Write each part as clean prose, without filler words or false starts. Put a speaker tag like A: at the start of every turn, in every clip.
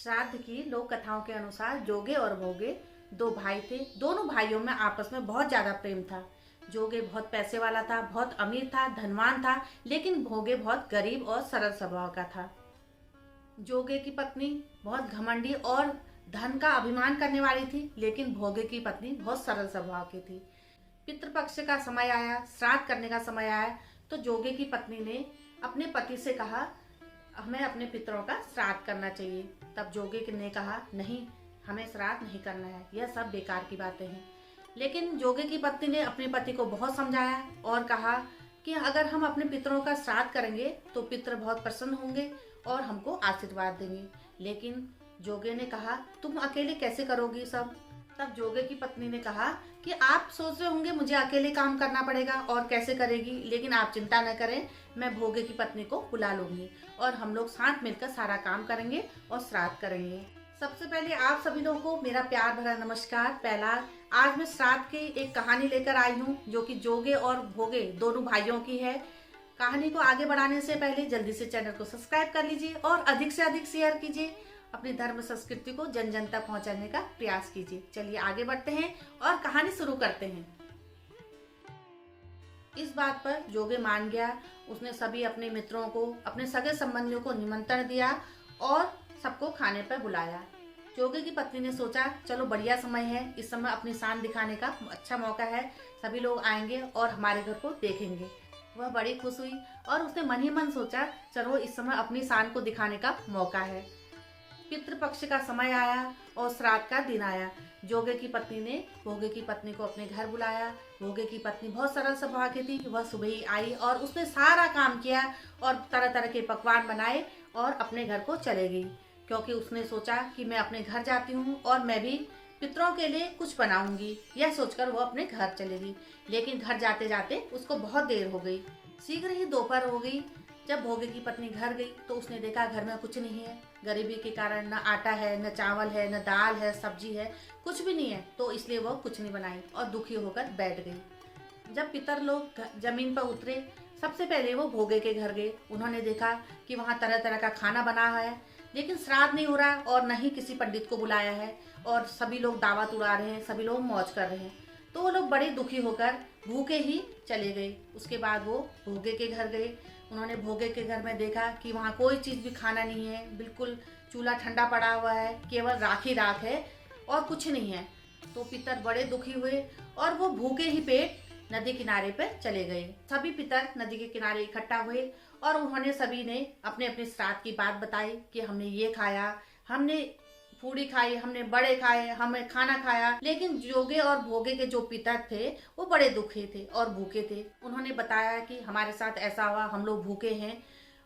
A: श्राद्ध की लोक कथाओं के अनुसार जोगे और भोगे दो भाई थे। दोनों भाइयों में आपस में बहुत ज्यादा प्रेम था। जोगे बहुत पैसे वाला था, बहुत अमीर था, धनवान था, लेकिन भोगे बहुत गरीब और सरल स्वभाव का था। जोगे की पत्नी बहुत घमंडी और धन का अभिमान करने वाली थी, लेकिन भोगे की पत्नी बहुत सरल स्वभाव की थी। पितृपक्ष का समय आया, श्राद्ध करने का समय आया, तो जोगे की पत्नी ने अपने पति से कहा, हमें अपने पितरों का श्राद्ध करना चाहिए। तब जोगे ने कहा, नहीं, हमें श्राद्ध नहीं करना है, यह सब बेकार की बातें हैं। लेकिन जोगे की पत्नी ने अपने पति को बहुत समझाया और कहा कि अगर हम अपने पितरों का श्राद्ध करेंगे तो पितर बहुत प्रसन्न होंगे और हमको आशीर्वाद देंगे। लेकिन जोगे ने कहा, तुम अकेले कैसे करोगी सब? तब जोगे की पत्नी ने कहा कि आप सोच रहे होंगे मुझे अकेले काम करना पड़ेगा और कैसे करेगी, लेकिन आप चिंता न करें, मैं भोगे की पत्नी को बुला लूंगी और हम लोग साथ मिलकर सारा काम करेंगे और श्राद्ध करेंगे। सबसे पहले आप सभी लोगों को मेरा प्यार भरा नमस्कार। पहला, आज मैं श्राद्ध की एक कहानी लेकर आई हूँ जो कि जोगे और भोगे दोनों भाइयों की है। कहानी को आगे बढ़ाने से पहले जल्दी से चैनल को सब्सक्राइब कर लीजिए और अधिक से अधिक शेयर कीजिए। अपनी धर्म संस्कृति को जन जन तक पहुंचाने का प्रयास कीजिए। चलिए आगे बढ़ते हैं और कहानी शुरू करते हैं। इस बात पर जोगे मान गया। उसने सभी अपने मित्रों को, अपने सगे संबंधियों को निमंत्रण दिया और सबको खाने पर बुलाया। जोगे की पत्नी ने सोचा, चलो बढ़िया समय है, इस समय अपनी शान दिखाने का अच्छा मौका है, सभी लोग आएंगे और हमारे घर को देखेंगे। वह बड़ी खुश हुई और उसने मन ही मन सोचा, चलो इस समय अपनी शान को दिखाने का मौका है। पितृपक्ष का समय आया और श्राद्ध का दिन आया। जोगे की पत्नी ने भोगे की पत्नी को अपने घर बुलाया। भोगे की पत्नी बहुत सरल स्वभाव की थी। वह सुबह ही आई और उसने सारा काम किया और तरह तरह के पकवान बनाए और अपने घर को चले गई, क्योंकि उसने सोचा कि मैं अपने घर जाती हूँ और मैं भी पितरों के लिए कुछ बनाऊंगी। यह सोचकर वो अपने घर चलेगी। लेकिन घर जाते जाते उसको बहुत देर हो गई। शीघ्र ही दोपहर हो गई। जब भोगे की पत्नी घर गई तो उसने देखा घर में कुछ नहीं है। गरीबी के कारण न आटा है, न चावल है, न दाल है, सब्जी है, कुछ भी नहीं है। तो इसलिए वो कुछ नहीं बनाई और दुखी होकर बैठ गई। जब पितर लोग जमीन पर उतरे, सबसे पहले वो भोगे के घर गए। उन्होंने देखा कि वहाँ तरह तरह का खाना बना है, लेकिन श्राद्ध नहीं हो रहा और न ही किसी पंडित को बुलाया है और सभी लोग दावत उड़ा रहे हैं, सभी लोग मौज कर रहे हैं। तो वो लोग बड़े दुखी होकर भूखे ही चले गए। उसके बाद वो भोगे के घर गए। उन्होंने भोगे के घर में देखा कि वहाँ कोई चीज़ भी खाना नहीं है, बिल्कुल चूल्हा ठंडा पड़ा हुआ है, केवल राख ही राख है और कुछ नहीं है। तो पितर बड़े दुखी हुए और वो भूखे ही पेट नदी किनारे पर चले गए। सभी पितर नदी के किनारे इकट्ठा हुए और उन्होंने सभी ने अपने अपने श्राद्ध की बात बताई कि हमने ये खाया, हमने पूड़ी खाई, हमने बड़े खाए, हमने खाना खाया। लेकिन जोगे और भोगे के जो पितर थे वो बड़े दुखी थे और भूखे थे। उन्होंने बताया कि हमारे साथ ऐसा हुआ, हम लोग भूखे हैं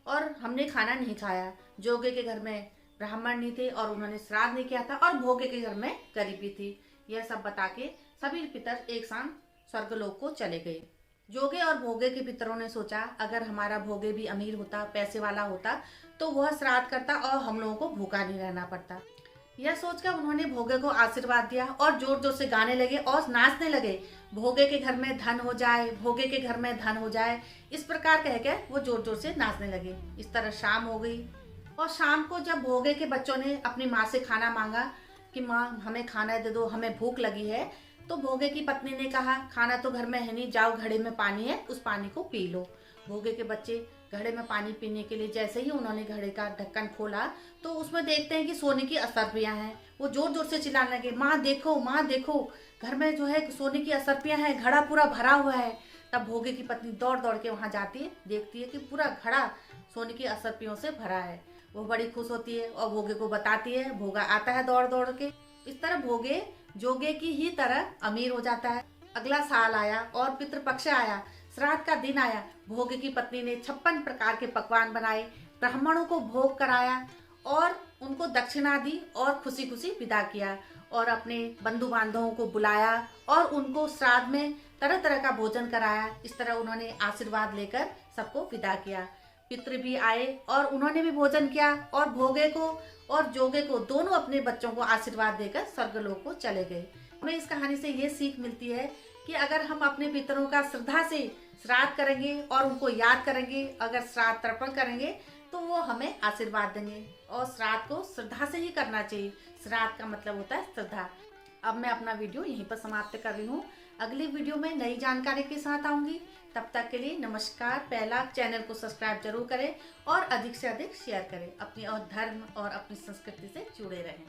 A: और हमने खाना नहीं खाया। जोगे के घर में ब्राह्मण नहीं थे और उन्होंने श्राद्ध नहीं किया था और भोगे के घर में गरीबी थी। यह सब बता के सभी पितर एक साथ स्वर्गलोक को चले गए। जोगे और भोगे के पितरों ने सोचा, अगर हमारा भोगे भी अमीर होता, पैसे वाला होता, तो वह श्राद्ध करता और हम लोगों को भूखा नहीं रहना पड़ता। यह सोचकर उन्होंने भोगे को आशीर्वाद दिया और जोर जोर से गाने लगे और नाचने लगे। भोगे के घर में धन हो जाए, भोगे के घर में धन हो जाए, इस प्रकार कहकर वो जोर जोर से नाचने लगे। इस तरह शाम हो गई और शाम को जब भोगे के बच्चों ने अपनी माँ से खाना मांगा कि माँ हमें खाना दे दो, हमें भूख लगी है, तो भोगे की पत्नी ने कहा, खाना तो घर में है नहीं, जाओ घड़े में पानी है, उस पानी को पी लो। भोगे के बच्चे घड़े में पानी पीने के लिए जैसे ही उन्होंने घड़े का ढक्कन खोला तो उसमें देखते हैं कि सोने की असरपियां हैं। वो जोर जोर से चिल्लाने लगे, माँ देखो, माँ देखो, घर में जो है सोने की असरपियां हैं, घड़ा पूरा भरा हुआ है। तब भोगे की पत्नी दौड़ दौड़ के वहां जाती है, देखती है कि पूरा घड़ा सोने की असरपियों से भरा है। वो बड़ी खुश होती है और भोगे को बताती है। भोगा आता है दौड़ दौड़ के। इस तरह भोगे जोगे की ही तरह अमीर हो जाता है। अगला साल आया और पितृपक्ष आया, श्राद्ध का दिन आया। भोगे की पत्नी ने 56 प्रकार के पकवान बनाए, ब्राह्मणों को भोग कराया और उनको दक्षिणा दी और खुशी खुशी विदा किया और अपने बंधु बांधवों को बुलाया और उनको श्राद्ध में तरह तरह का भोजन कराया। इस तरह उन्होंने आशीर्वाद लेकर सबको विदा किया। पितृ भी आए और उन्होंने भी भोजन किया और भोगे को और जोगे को दोनों अपने बच्चों को आशीर्वाद देकर स्वर्गलोक को चले गए। हमें इस कहानी से ये सीख मिलती है कि अगर हम अपने पितरों का श्रद्धा से श्राद्ध करेंगे और उनको याद करेंगे, अगर श्राद्ध तर्पण करेंगे, तो वो हमें आशीर्वाद देंगे। और श्राद्ध को श्रद्धा से ही करना चाहिए। श्राद्ध का मतलब होता है श्रद्धा। अब मैं अपना वीडियो यहीं पर समाप्त कर रही हूँ। अगली वीडियो में नई जानकारी के साथ आऊंगी। तब तक के लिए नमस्कार। पहला, चैनल को सब्सक्राइब जरूर करें और अधिक से अधिक शेयर करें। अपनी और धर्म और अपनी संस्कृति से जुड़े रहें।